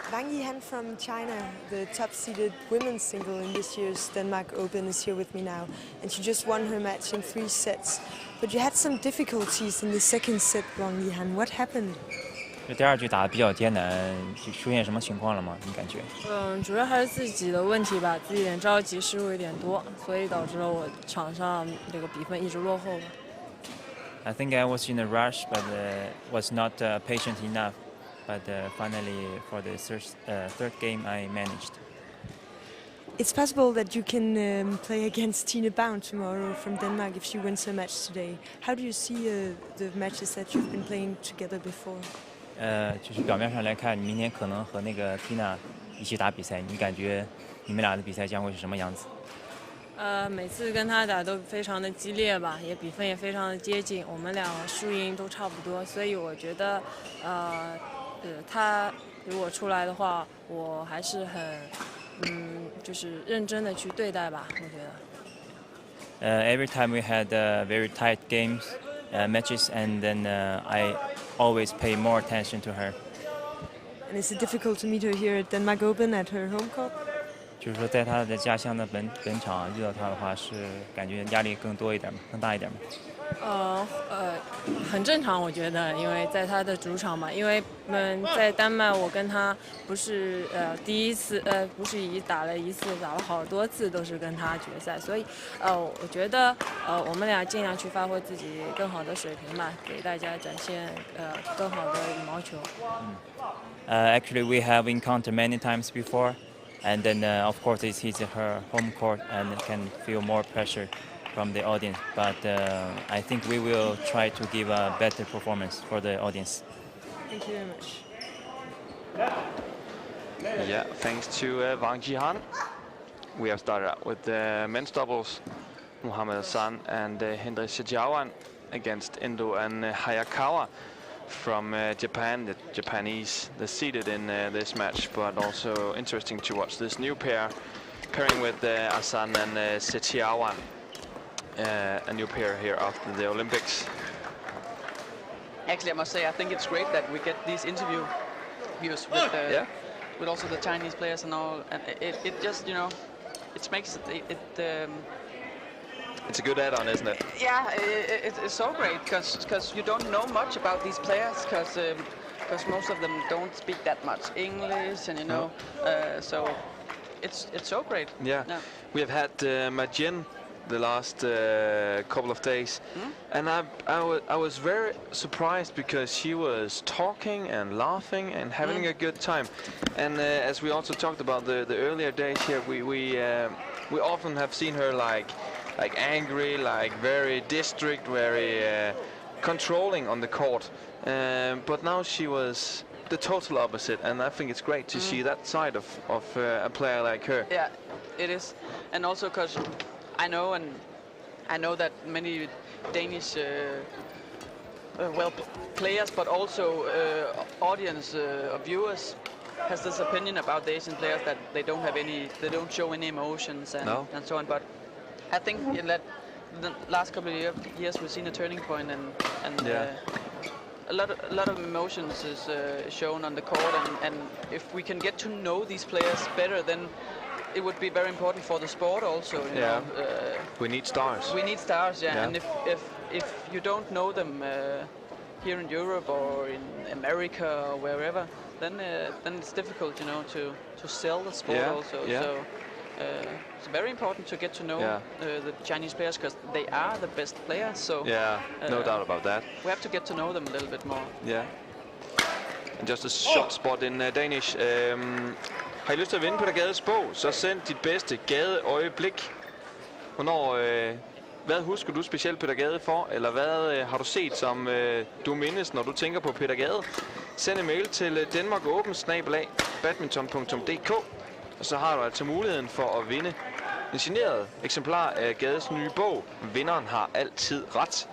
Wang Yihan from China, the top-seeded women's single in this year's Denmark Open, is here with me now. And she just won her match in 3 sets. But you had some difficulties in the second set, Wang Yihan. What happened? 就第二局打得比较艰难，出现什么情况了吗？你感觉？主要还是自己的问题吧，自己有点着急，失误有点多，所以导致了我场上这个比分一直落后吧。I think I was in a rush, but was not patient enough. But finally, for the third game, I managed. It's possible that you can play against Tine Baun tomorrow from Denmark if she wins her match today. How do you see the matches that you've been playing together before? 就是表面上来看，你明天可能和那个 Tina 一起打比赛，你感觉你们俩的比赛将会是什么样子？每次跟他打都非常的激烈吧，也比分也非常的接近，我们俩输赢都差不多，所以我觉得，他如果出来的话，我还是很，就是认真的去对待吧，我觉得。Every time we had very tight games, matches, and then I always pay more attention to her. And is it difficult to meet her here at Denmark Open at her home court? 就是说，在她的家乡的本场遇到她的话，是感觉压力更多一点吗？更大一点吗？很正常，我觉得，因为在他的主场嘛，因为在丹麦，我跟他不是第一次，不是打了一次，打了好多次都是跟他决赛，所以我觉得我们俩尽量去发挥自己更好的水平吧，给大家展现更好的羽毛球。Actually, we have encountered many times before, and then of course it's her home court and can feel more pressure from the audience. But I think we will try to give a better performance for the audience. Thank you very much. Yeah, thanks to Wang Yihan. We have started out with the men's doubles, Mohamed Hassan and Hendrik Sejiawan against Endo and Hayakawa from Japan, the Japanese, the seeded in this match, but also interesting to watch this new pairing with Hassan and Sejiawan. A new pair here after the Olympics. Actually, I must say, I think it's great that we get these interviews with also the Chinese players and all, and it just, you know, it makes it it's a good add-on, isn't it? Yeah, it's so great because you don't know much about these players because most of them don't speak that much English, and you know, so it's so great. Yeah, we have had Majin the last couple of days, and I was very surprised because she was talking and laughing and having a good time. And as we also talked about the earlier days here, we often have seen her like angry, like very district, very controlling on the court. But now she was the total opposite, and I think it's great to see that side of a player like her. Yeah, it is, and also because I know that many Danish players, but also audience or viewers has this opinion about the Asian players that they don't show any emotions and so on. But I think in that the last couple of years we've seen a turning point, and a lot of emotions is shown on the court, and if we can get to know these players better, then it would be very important for the sport also. You know, we need stars. We need stars, and if you don't know them here in Europe or in America or wherever, then it's difficult, you know, to sell the sport also. So it's very important to get to know the Chinese players because they are the best players. So no doubt about that. We have to get to know them a little bit more. Yeah. And just a short spot in Danish. Har I lyst til at vinde Peter Gades bog, så send dit bedste Gade-øjeblik. Hvad husker du specielt Peter Gade for, eller hvad har du set, som du mindes, når du tænker på Peter Gade? Send en mail til denmarkåben@badminton.dk, og så har du altså muligheden for at vinde en signeret eksemplar af Gades nye bog. Vinderen har altid ret.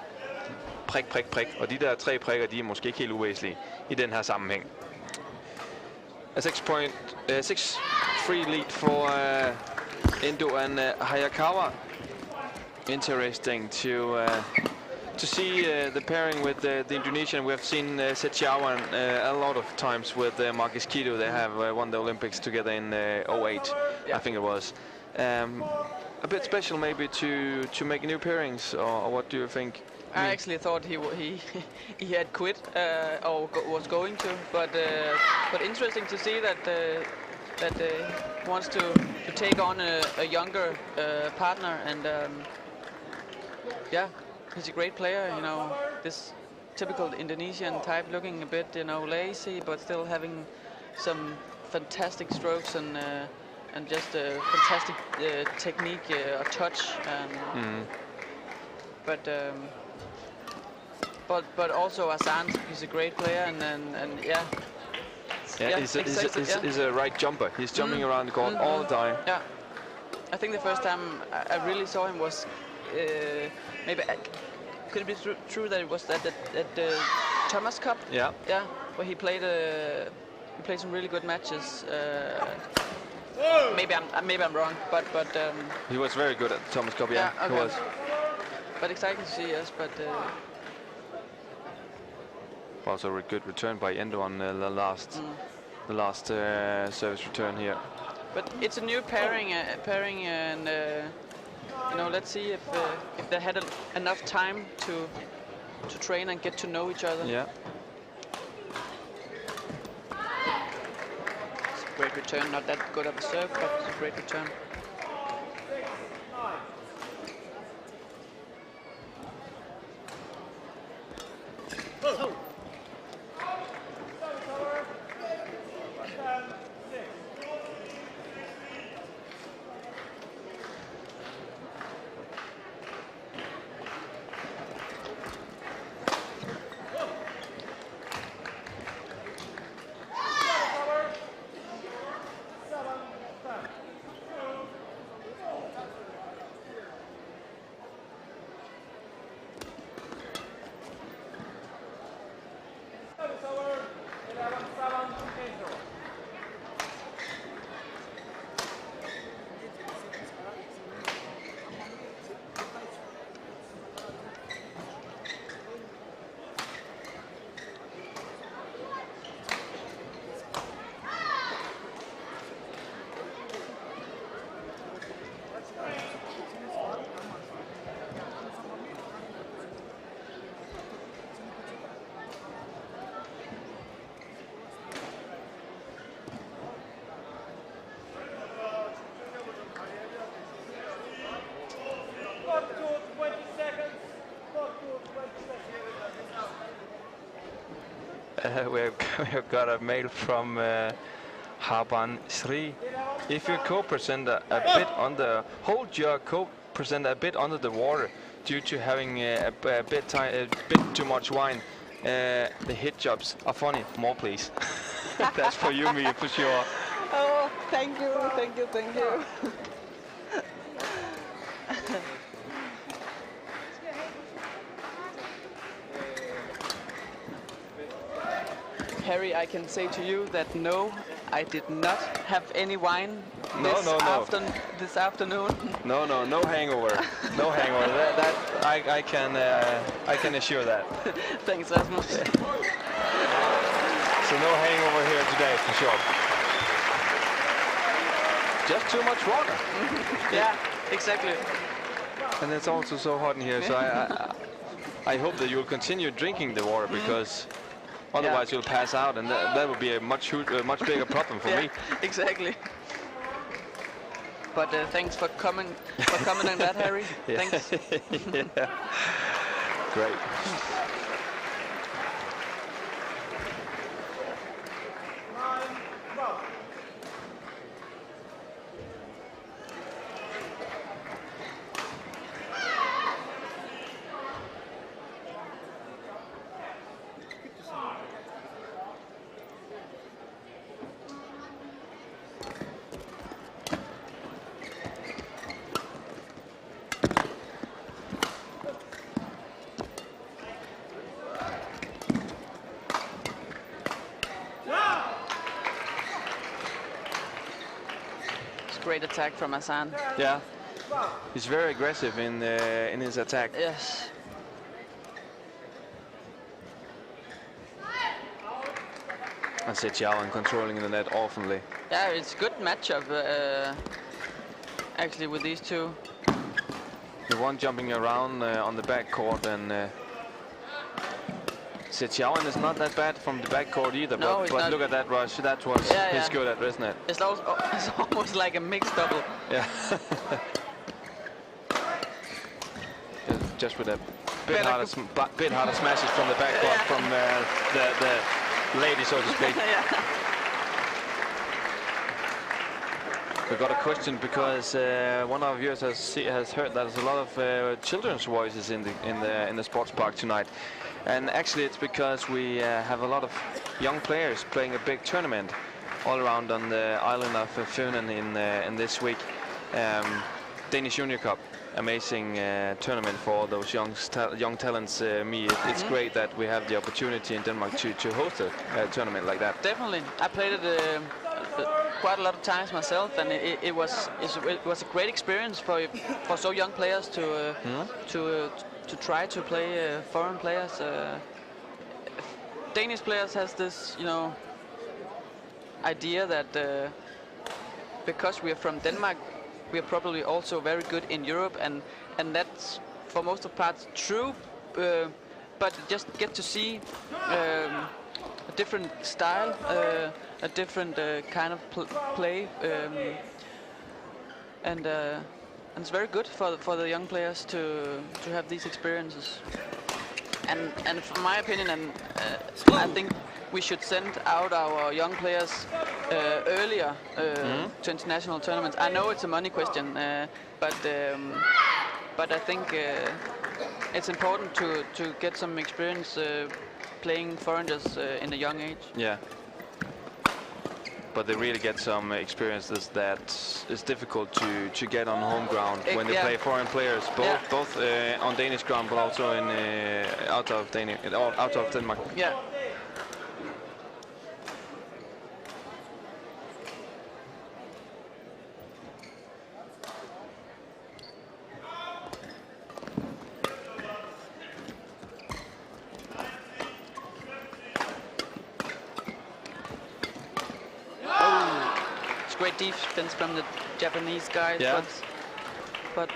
Prik, prik, prik. Og de der 3 prikker, de er måske ikke helt uvæsentlige i den her sammenhæng. A 6-3 lead for Endo and Hayakawa. Interesting to to see the pairing with the Indonesian. We have seen Setiawan a lot of times with Marcus Kido. They have won the Olympics together in 08, I think it was. A bit special maybe to make new pairings, or what do you think? I actually thought he had quit or was going to, but interesting to see that he wants to take on a younger partner, and yeah, he's a great player. You know, this typical Indonesian type, looking a bit lazy, but still having some fantastic strokes and just a fantastic technique, or touch. But also Asan, he's a great player, and yeah. Yeah, he's a right jumper. He's jumping around the court all the time. Yeah, I think the first time I really saw him was maybe could it be true that it was at the Thomas Cup? Yeah. Yeah, where he played some really good matches. Maybe I'm wrong, but he was very good at the Thomas Cup. Yeah, okay. He was. But exciting to see, yes. But also a good return by Endo on the last service return here. But it's a new pairing, and let's see if they had enough time to train and get to know each other. Yeah. It's a great return, not that good of a serve, but it's a great return. We've got a mail from Haban Sri. If your co-present a bit hold your co-present a bit under the water due to having a bit too much wine. The hit jobs are funny. More, please. That's for you, me, for sure. Oh, thank you. Harry, I can say to you that no, I did not have any wine this afternoon. No hangover. No hangover. That I can assure that. Thanks, Rasmus. So no hangover here today, for sure. Just too much water. Yeah, exactly. And it's also so hot in here, so I hope that you'll continue drinking the water, because otherwise you'll pass out, and that would be a much bigger problem for me. Exactly. But thanks for coming on that, Harry. Thanks. Yeah. Great. Great attack from Asan. Yeah, he's very aggressive in his attack. Yes. And Zetiawan controlling the net awfully. Yeah, it's a good matchup actually with these two. The one jumping around on the backcourt, and Zetiawan is not that bad from the backcourt either. No, but look at that rush. That was he's good at, isn't it? It's almost like a mixed double. Yeah. Just with a bit harder smashes from the backcourt from the lady, so to speak. We got a question because one of our viewers has heard that there's a lot of children's voices in the sports park tonight, and actually it's because we have a lot of young players playing a big tournament all around on the island of Funen in this week. Danish Junior Cup, amazing tournament for all those young talents. It's great that we have the opportunity in Denmark to host a tournament like that. Definitely, I played it quite a lot of times myself, and it was a great experience for so young players to try to play foreign players. Danish players has this, idea that because we are from Denmark, we are probably also very good in Europe, and that's for most of the parts true. But just get to see a different style, a different kind of play, and it's very good for the young players to have these experiences. And from my opinion, I think we should send out our young players earlier to international tournaments. I know it's a money question, but I think it's important to get some experience playing foreigners in a young age. Yeah. But they really get some experiences that is difficult to get on home ground when they play foreign players, both on Danish ground, but also in out of Denmark. Yeah. Great defense from the Japanese guys, but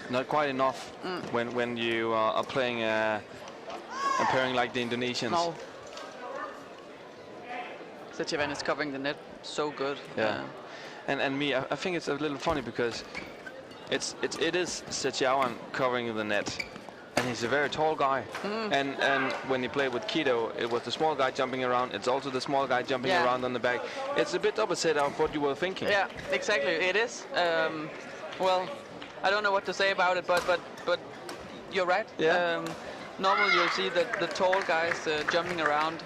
not quite enough when you are playing a pairing like the Indonesians. No. Zetiawan is covering the net so good. Yeah. And I think it's a little funny because it is Zetiawan covering the net. And he's a very tall guy, and when he played with Kido, it was the small guy jumping around. It's also the small guy jumping around on the back. It's a bit opposite of what you were thinking. Yeah, exactly. It is. Well, I don't know what to say about it, but you're right. Yeah. Normally you'll see the tall guys jumping around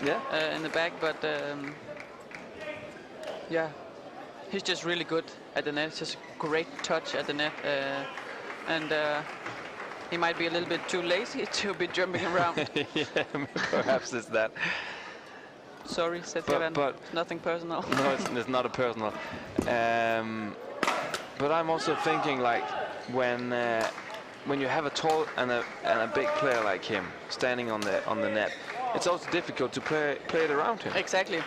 in the back, but yeah, he's just really good at the net. It's just a great touch at the net, and. He might be a little bit too lazy to be jumping around. Yeah, perhaps it's that. Sorry, Zetiawan, but nothing personal. No, it's not a personal. But I'm also thinking, like, when you have a tall and a big player like him standing on the net, it's also difficult to play it around him. Exactly.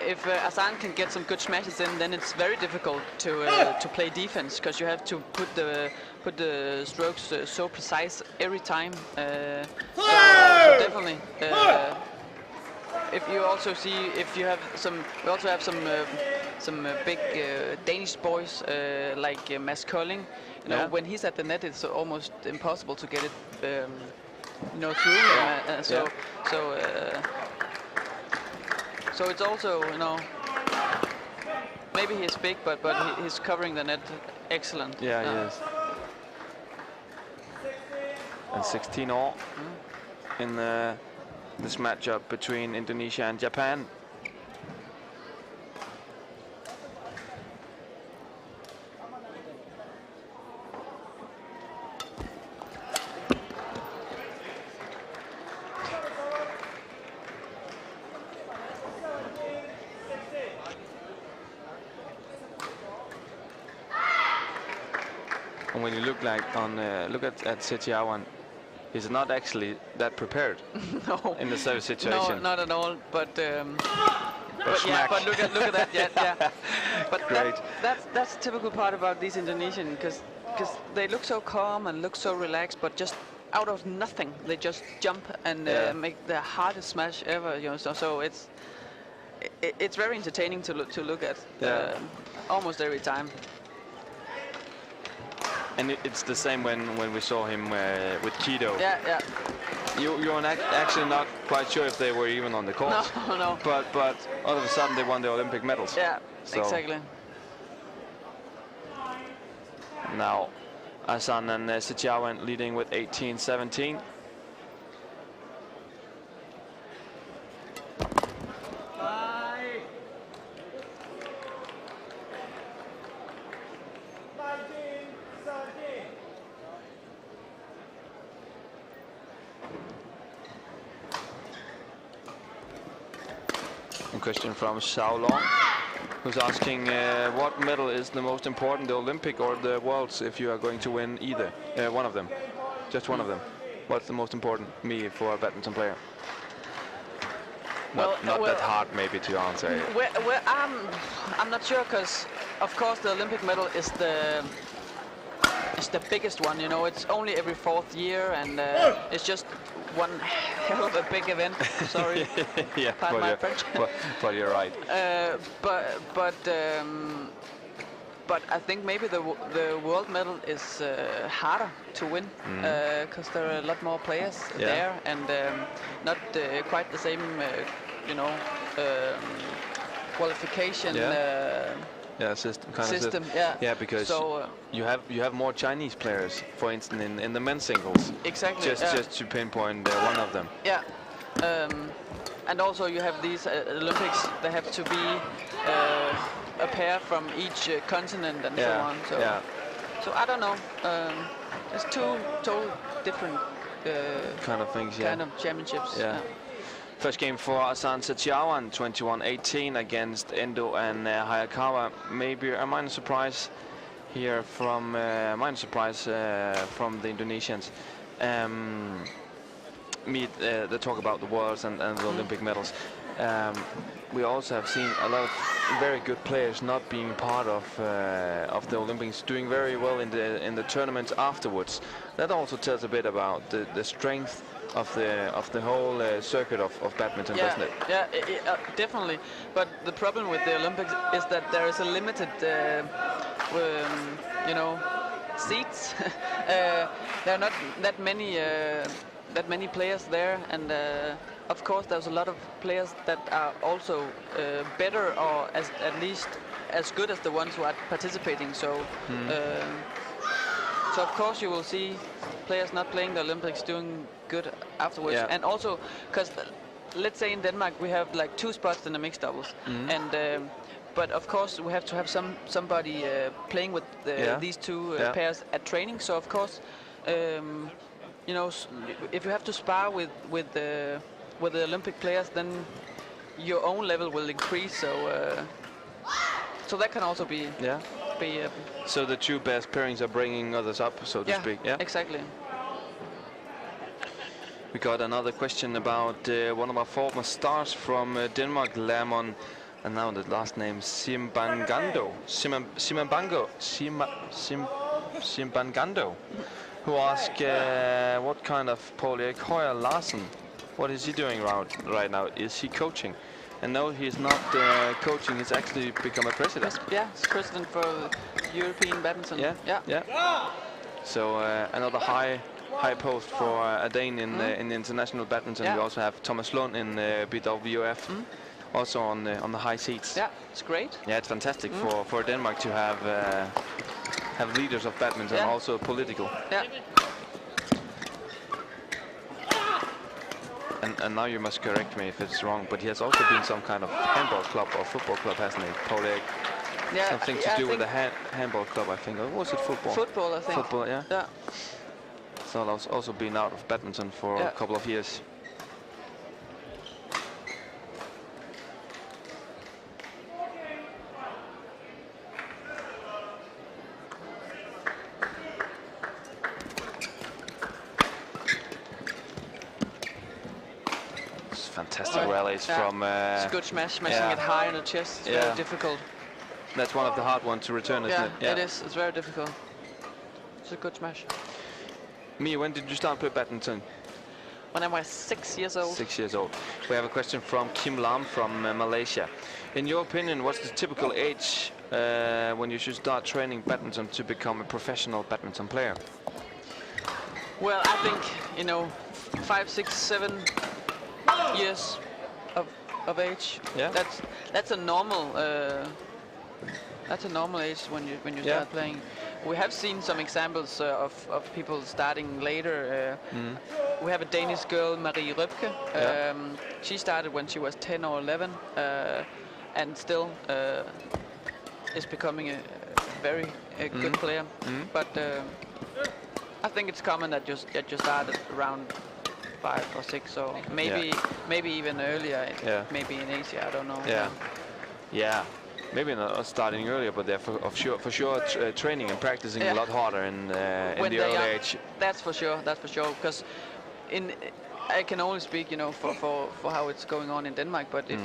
If Asan can get some good smashes in, then it's very difficult to play defense, because you have to put the strokes so precise every time. So definitely. If you also see, we also have some big Danish boys like Mads Kolding. When he's at the net, it's almost impossible to get it, through. So it's also, maybe he's big, but he's covering the net excellent. Yeah, he is. And 16-all in this matchup between Indonesia and Japan. And when you look at Zetiawan, he's not actually that prepared. No. In the service situation. No, not at all. But yeah, smack. but look at that. Yeah. But Great. that's the typical part about these Indonesian, because they look so calm and look so relaxed, but just out of nothing they just jump and make the hardest smash ever. You know, so it's very entertaining to look at. Almost every time. And it's the same when we saw him with Kido. Yeah. You're actually not quite sure if they were even on the court. No. But all of a sudden they won the Olympic medals. Yeah, so exactly. Now, Asan and Setiawan leading with 18-17. A question from Xiao Long, who's asking what medal is the most important, the Olympic or the Worlds, if you are going to win either, one of them, just one of them. What's the most important, me, for a badminton player? Not that hard maybe to answer. Well, I'm not sure, because of course the Olympic medal is the biggest one. You know, it's only every 4th year, and it's just one hell of a big event. Sorry, yeah, pardon my French. but you're right. But I think maybe the world medal is harder to win, because there are a lot more players there, and not quite the same, qualification. System. Yeah, because so, you have more Chinese players, for instance, in the men's singles. Exactly. Just to pinpoint one of them. Yeah. And also you have these Olympics. They have to be a pair from each continent and so on. So I don't know. There's two total different kind of things. Kind of championships. Yeah. First game for Asan Setiawan, 21-18 against Endo and Hayakawa. Maybe a minor surprise here from from the Indonesians. The talk about the Worlds and the Olympic medals. We also have seen a lot of very good players not being part of the Olympics, doing very well in the tournaments afterwards. That also tells a bit about the strength of the whole circuit of badminton, doesn't it? Yeah, definitely. But the problem with the Olympics is that there is a limited, seats. There are not that many players there, and of course there's a lot of players that are also better, or at least as good as the ones who are participating. So. So of course you will see players not playing the Olympics doing good afterwards, and also because let's say in Denmark we have like 2 spots in the mixed doubles, and but of course we have to have somebody playing with these 2 pairs at training. So of course, if you have to spar with the Olympic players, then your own level will increase. So that can also be. So the 2 best pairings are bringing others up, so to speak. Yeah, exactly. We got another question about one of our former stars from Denmark, Lermon, and now the last name Simbangando, who asked what kind of Paul Erik Høyer Larsen, what is he doing right now? Is he coaching? And no, he's not coaching. He's actually become a president. Yeah, he's president for European badminton. Yeah. So another high post for a Dane in international badminton. We also have Thomas Lund in BWF, also on the high seats. Yeah, it's great. Yeah, it's fantastic for Denmark to have leaders of badminton, also political. Yeah. And now you must correct me if it's wrong, but he has also been some kind of handball club or football club, hasn't he, Paul Erik? Yeah, something to do with the handball club, I think. Or was it football? Football, I think. Football, yeah. So I've also been out of badminton for a couple of years. It's fantastic rallies from... it's a good smash, smashing it high on the chest. It's very difficult. That's one of the hard ones to return, isn't it? Yeah, it is. It's very difficult. It's a good smash. Mia, when did you start playing badminton? When I was 6 years old. 6 years old. We have a question from Kim Lam from Malaysia. In your opinion, what's the typical age when you should start training badminton to become a professional badminton player? Well, I think, you know, 5, 6, 7 years of age. Yeah. That's a normal age when you start playing. We have seen some examples of people starting later. We have a Danish girl, Marie Røpke. She started when she was 10 or 11, and still is becoming a very good player. But I think it's common that you started around 5 or 6, or maybe even earlier. Maybe in Asia, I don't know. Yeah. Maybe not starting earlier, but they're for sure training and practicing a lot harder in the early age. That's for sure. That's for sure. Because I can only speak, you know, for how it's going on in Denmark. But if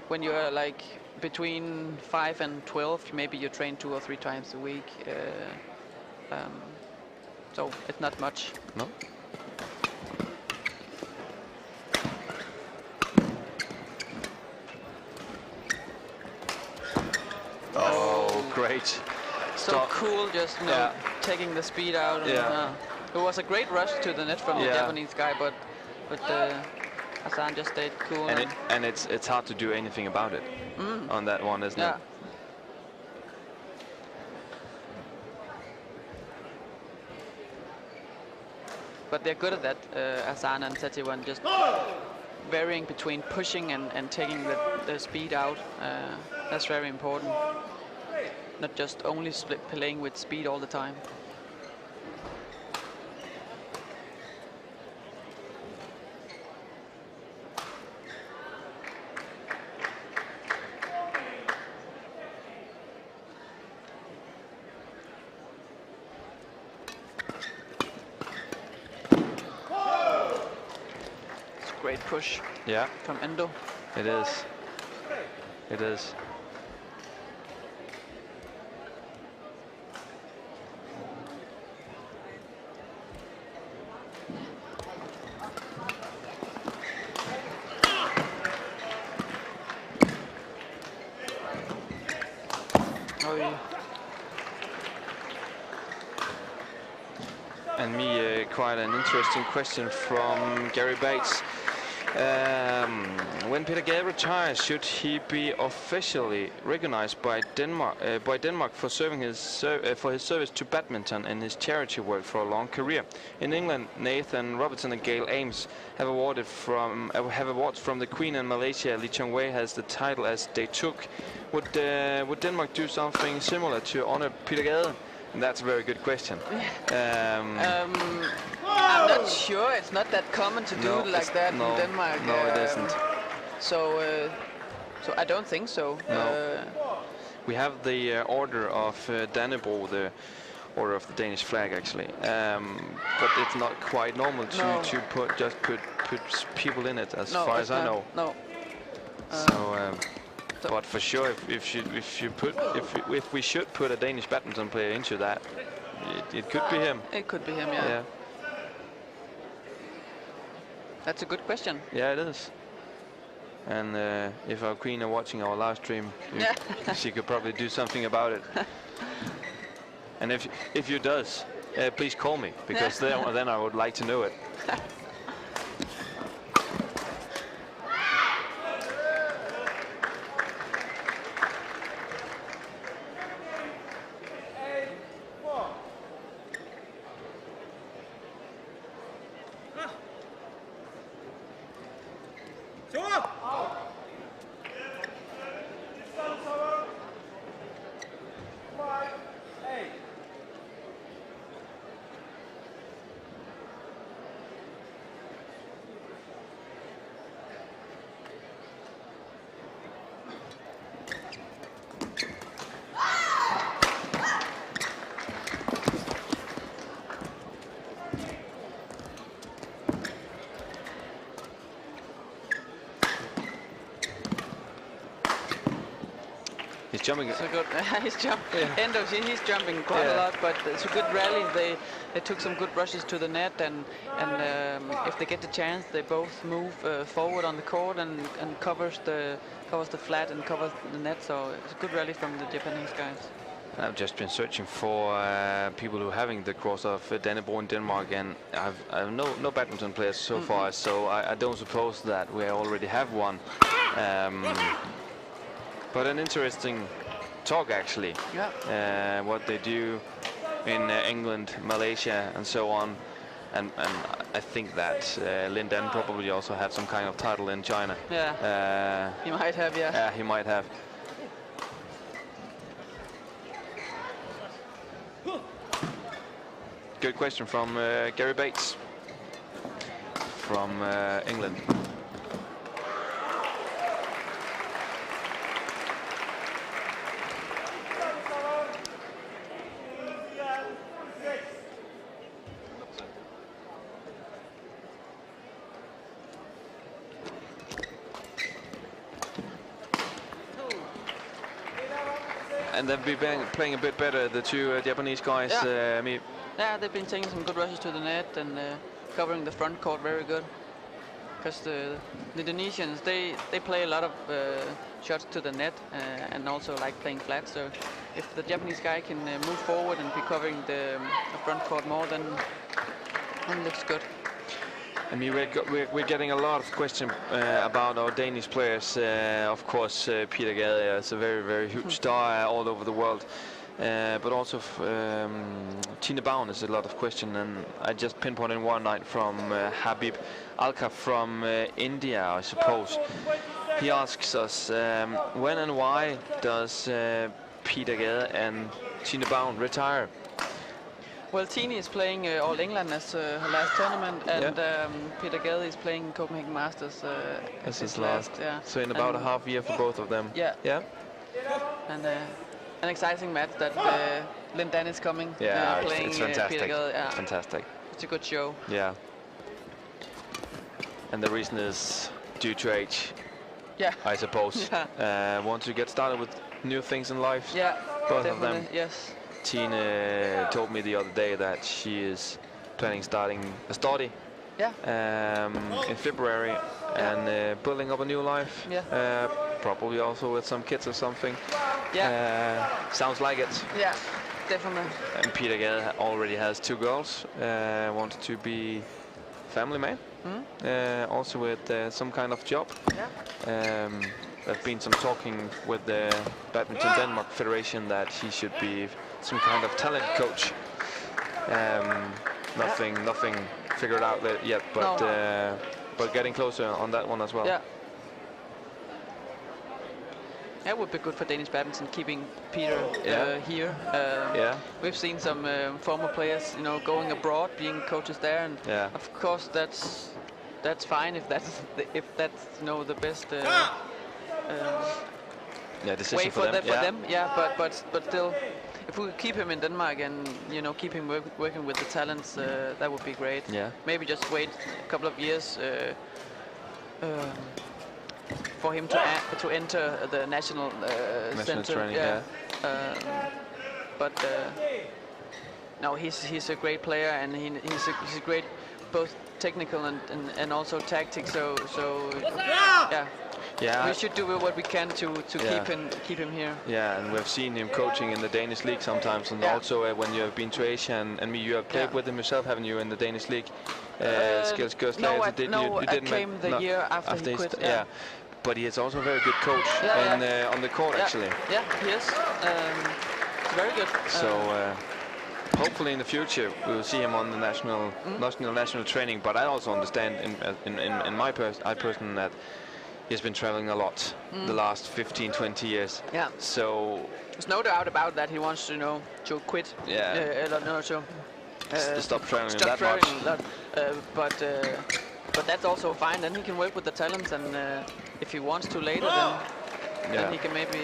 when you're like between 5 and 12, maybe you train 2 or 3 times a week. So it's not much. No. Oh, great. So cool, just taking the speed out. And, it was a great rush to the net from the Japanese guy, but Hassan just stayed cool. And it's hard to do anything about it on that one, isn't it? But they're good at that, Hassan and Setiwan, just varying between pushing and taking the speed out. That's very important. Not just only playing with speed all the time. It's a great push. Yeah. From Endo. It is. It is. And me, quite an interesting question from Gary Bates. When Peter Gade retires, should he be officially recognized by Denmark for serving for his service to badminton and his charity work for a long career? In England, Nathan Robertson and Gail Ames have awards from the Queen, and Malaysia, Lee Chong Wei has the title as they took. Would Denmark do something similar to honor Peter Gade? And that's a very good question. I'm not sure. It's not that common to do like that in Denmark. No, it isn't. So I don't think so. No. We have the Order of Dannebrog, the Order of the Danish flag, actually. But it's not quite normal to put people in it, as far as I know. No. But for sure, if we should put a Danish badminton player into that, it could be him. It could be him, yeah. That's a good question. Yeah, it is. And if our Queen are watching our live stream, she could probably do something about it. And if you does, please call me, because then I would like to know it. jumping. So good. He's Endo, he's jumping quite a lot, but it's a good rally. They took some good rushes to the net, and if they get the chance, they both move forward on the court and covers the flat and covers the net. So it's a good rally from the Japanese guys. I've just been searching for people who are having the cross of Dannebro in Denmark, and I've no badminton players so far, so I don't suppose that we already have one. But an interesting talk, actually. Yeah. What they do in England, Malaysia, and so on. And I think that Lin Dan probably also had some kind of title in China. Yeah. He might have, yeah. Yeah, he might have. Good question from Gary Bates from England. And they've been playing a bit better, the two Japanese guys. Yeah. Yeah, they've been taking some good rushes to the net and covering the front court very good. Because the Indonesians, they play a lot of shots to the net and also like playing flat. So if the Japanese guy can move forward and be covering the front court more, then it looks good. I mean, we're getting a lot of questions about our Danish players. Of course, Peter Gade is a very huge star all over the world. But also Tine Baun is a lot of question, and I just pinpointed one night from Habib Alka from India, I suppose. He asks us, when and why does Peter Gade and Tine Baun retire? Well, Tine is playing All England as her last tournament, and Peter Gade is playing Copenhagen Masters as his last. Yeah. So in about a half year for both of them. Yeah. Yeah. And an exciting match that Lin Dan is coming. Yeah, playing it's fantastic. Peter Gade. Yeah. Fantastic. It's a good show. Yeah. And the reason is due to age. Yeah. I suppose. Yeah. Want to get started with new things in life. Yeah. Both definitely. of them. Yes. Tine told me the other day that she is planning starting a study in February and building up a new life. Yeah. Probably also with some kids or something. Yeah. Sounds like it. Yeah, definitely. And Peter Gade already has 2 girls. Wanted to be family man. Also with some kind of job. Yeah. There's been some talking with the Badminton Denmark Federation that he should be some kind of talent coach. Nothing figured out yet, but but getting closer on that one as well. Yeah. That would be good for Danish badminton, keeping Peter here. We've seen some former players, going abroad, being coaches there, and of course that's fine if that's the best decision way for them. Yeah, but still, if we keep him in Denmark and keep him working with the talents, that would be great. Yeah. Maybe just wait a couple of years for him to enter the national center. Training, but no, he's a great player, and he's a great both technical and also tactic. So yeah. We should do what we can to keep him here. Yeah, and we've seen him coaching in the Danish league sometimes, and also when you have been to Asia and me, you have played with him yourself, haven't you, in the Danish league? Skills I came the year after he quit. Yeah. But he is also a very good coach on the court, actually. Yeah, he is. Very good. So hopefully in the future we will see him on the national training. But I also understand in my person that he's been traveling a lot the last 15-20 years. Yeah. So there's no doubt about that. He wants to quit. Yeah. Stop traveling that much. But that's also fine. Then he can work with the talents, and if he wants to later, then he can maybe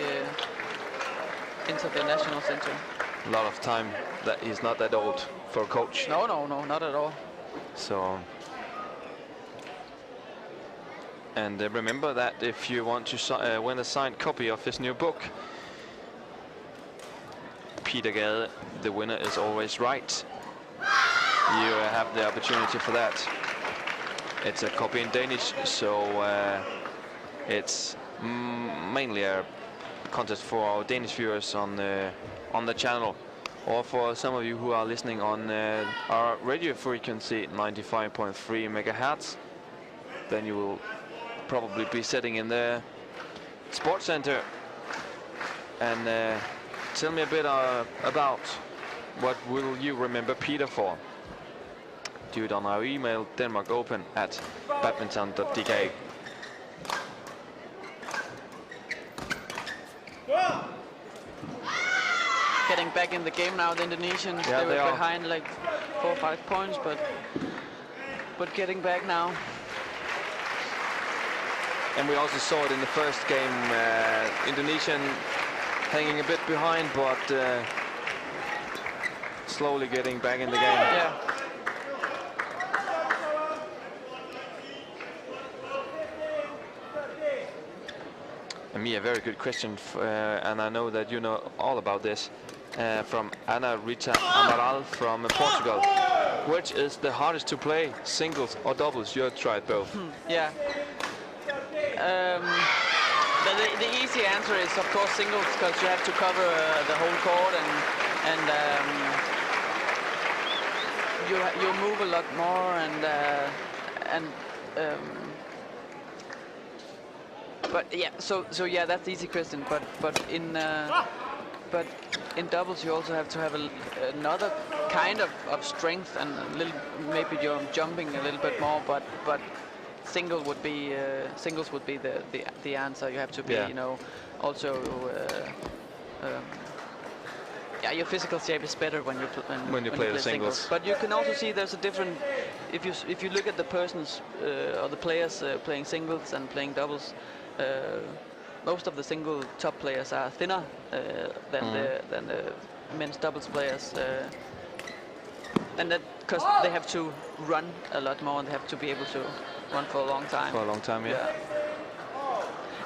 enter the national center. A lot of time. That he's not that old for a coach. No, not at all. So, and remember that if you want to win a signed copy of his new book, Peter Gade, the winner is always right. You have the opportunity for that. It's a copy in Danish, so it's mainly a contest for our Danish viewers on the channel, or for some of you who are listening on our radio frequency 95.3 megahertz. Then you will probably be sitting in the sports center. And tell me a bit about what will you remember Peter for? Do it on our email, denmarkopen@badminton.dk. Getting back in the game now, the Indonesians. Yeah, they were are behind like 4 or 5 points, but getting back now. And we also saw it in the first game, Indonesian hanging a bit behind, but slowly getting back in the game. Yeah. And me, a very good question, and I know that you know all about this, from Ana Rita Amaral from Portugal. Which is the hardest to play, singles or doubles? You have tried both. Yeah. The easy answer is, of course, singles, because you have to cover the whole court, and you move a lot more, but yeah, so yeah, that's the easy question. But in doubles you also have to have another kind of strength, and maybe you're jumping a little bit more, but singles would be the answer. You have to be, you know, also yeah, your physical shape is better when you play the singles. But you can also see there's a different, if you look at the persons or the players playing singles and playing doubles, most of the single top players are thinner than the men's doubles players, and that because they have to run a lot more, and they have to be able to run for a long time. For a long time, yeah.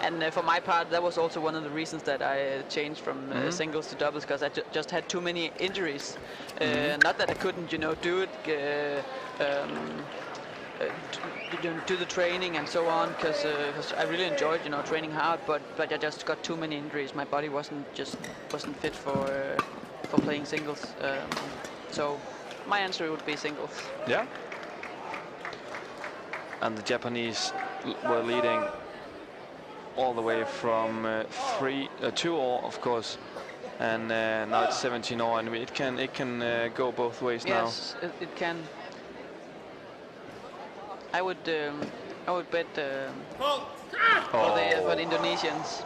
And for my part, that was also one of the reasons that I changed from singles to doubles, because I just had too many injuries. Not that I couldn't, you know, do it, do the training and so on, because I really enjoyed, you know, training hard. But I just got too many injuries. My body wasn't fit for playing singles. So my answer would be singles. Yeah. And the Japanese were leading all the way from 2-0, of course, and now it's 17-0, and it can go both ways now. Yes, it can. I would bet for the Indonesians.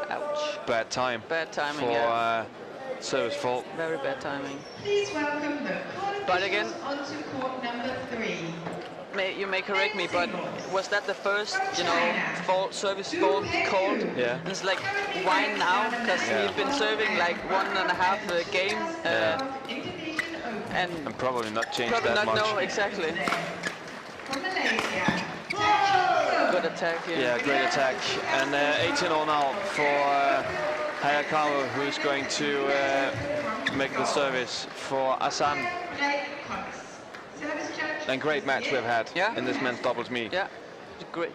Ouch. Bad time. Bad timing. For yeah. service fault. Very bad timing. Please welcome the But again, onto court number 3. You may correct me, but was that the first, you know, service fault called? Yeah. It's like, why now? Because he's been serving like 1.5 game, and probably not changed probably that not much. know exactly. From Malaysia. Good attack here. Yeah, great attack. And 18-0 now for Hayakawa, who's going to make the service for Asan. And great match we've had in this men's doubles meet. Yeah,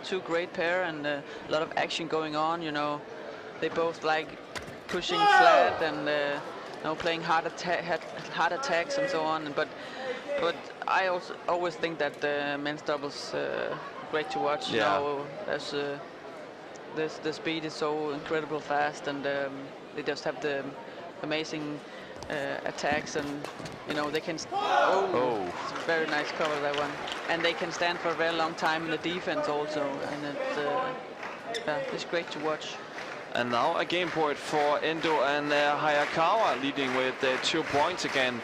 two great pair, and a lot of action going on. You know, they both like pushing flat and you know, playing hard attacks and so on. But I also always think that the men's doubles great to watch. You know, the speed is so incredible fast, and they just have the amazing attacks, and you know, they can it's a very nice cover, that one, and they can stand for a very long time in the defense also, and it's great to watch. And now a game point for Endo and Hayakawa, leading with 2 points again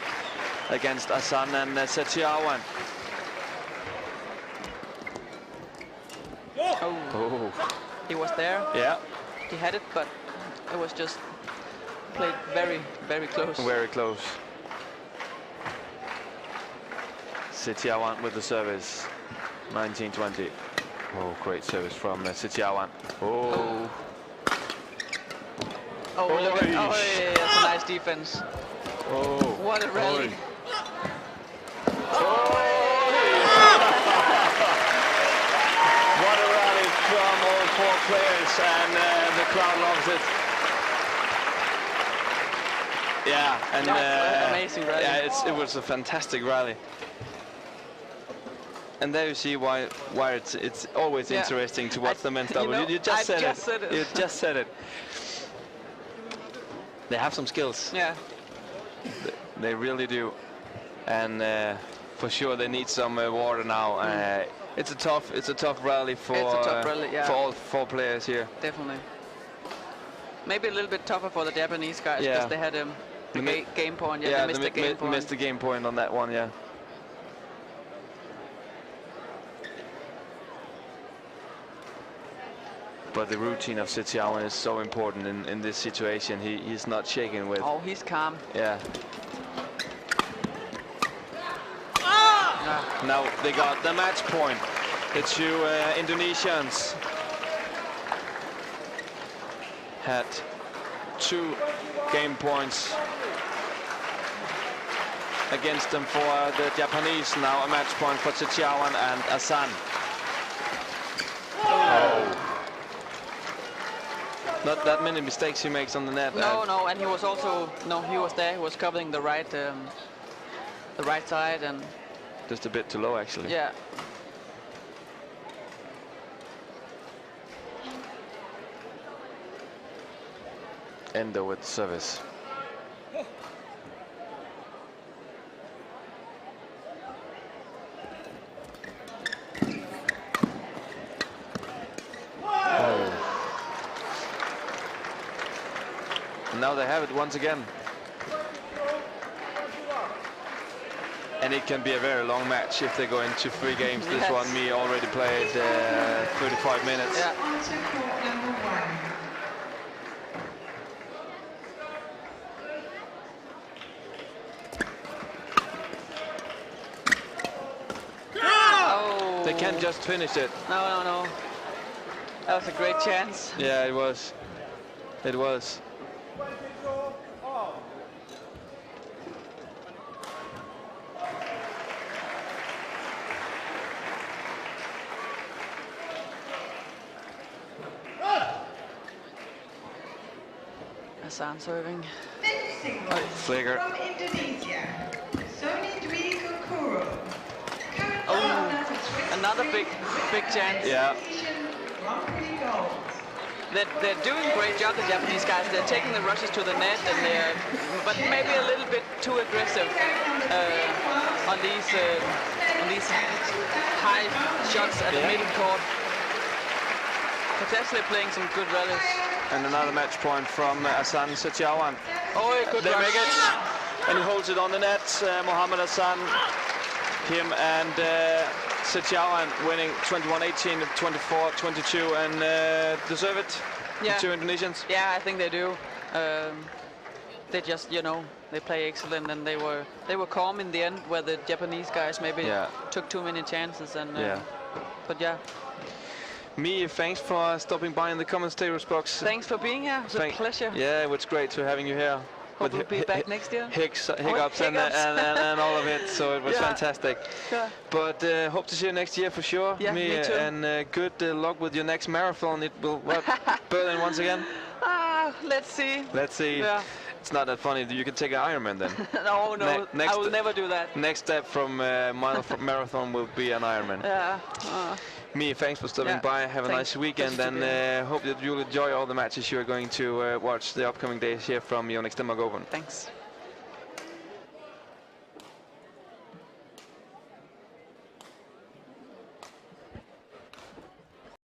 against Asan and Setiawan. He was there. Yeah. He had it, but it was just played very, very close. Very close. Setiawan with the service. 19-20. Oh, great service from Setiawan. Oh, look at, oh, yeah, that's a nice defense. Oh, What a rally. What a rally from all 4 players, and the crowd loves it. Yeah, and amazing rally. Yeah, it was a fantastic rally. And there you see why it's always interesting to watch the men's double. You just said it. You just said it. They have some skills. Yeah. They really do, and for sure they need some water now. It's a tough rally for for all 4 players here. Definitely. Maybe a little bit tougher for the Japanese guys because they had the game point. Yeah, they missed the game point. Missed the game point on that one. Yeah. But the routine of Setiawan is so important in this situation. He's not shaken with. Oh, he's calm. Yeah. Now they got the match point. The 2 Indonesians had 2 game points against them for the Japanese. Now a match point for Setiawan and Asan. Oh. Not that many mistakes he makes on the net. No, and he was also he was there. He was covering the right side and just a bit too low actually. Yeah. Endo with service. Now they have it once again. And it can be a very long match if they go into 3 games. This one, me already played 35 minutes. Yeah. On to court number 1. Oh. They can't just finish it. No. That was a great chance. Yeah, it was. It was. Asan serving. Men's singles Flicker. from Indonesia. Another big chance. Yeah. They're doing a great job, the Japanese guys. They're taking the rushes to the net, and but maybe a little bit too aggressive on these high shots at the middle court. But actually playing some good rallies. And another match point from Asan Setiawan. Oh, good They rush. make it, and he holds it on the net. Mohamed Asan, him and Setiawan winning 21-18, 24-22, and deserve it. Yeah. The 2 Indonesians. Yeah, I think they do. They just, they play excellent, and they were calm in the end, where the Japanese guys maybe took too many chances. And but yeah. Me, thanks for stopping by in the commentators box. Thanks for being here. It was a pleasure. Yeah, it was great to having you here. Hope we'll be back next year. Hiccups hiccups. And all of it, so it was fantastic. Yeah. But hope to see you next year for sure. Yeah, me too. And good luck with your next marathon. It will, Berlin once again? Let's see. Let's see. Yeah. It's not that funny. You can take an Ironman then. No, I will never do that. Next step from marathon will be an Ironman. Yeah. Me, thanks for stopping by. Have a nice weekend, and hope that you'll enjoy all the matches you're going to watch the upcoming days here from Yonex Denmark Open. Thanks.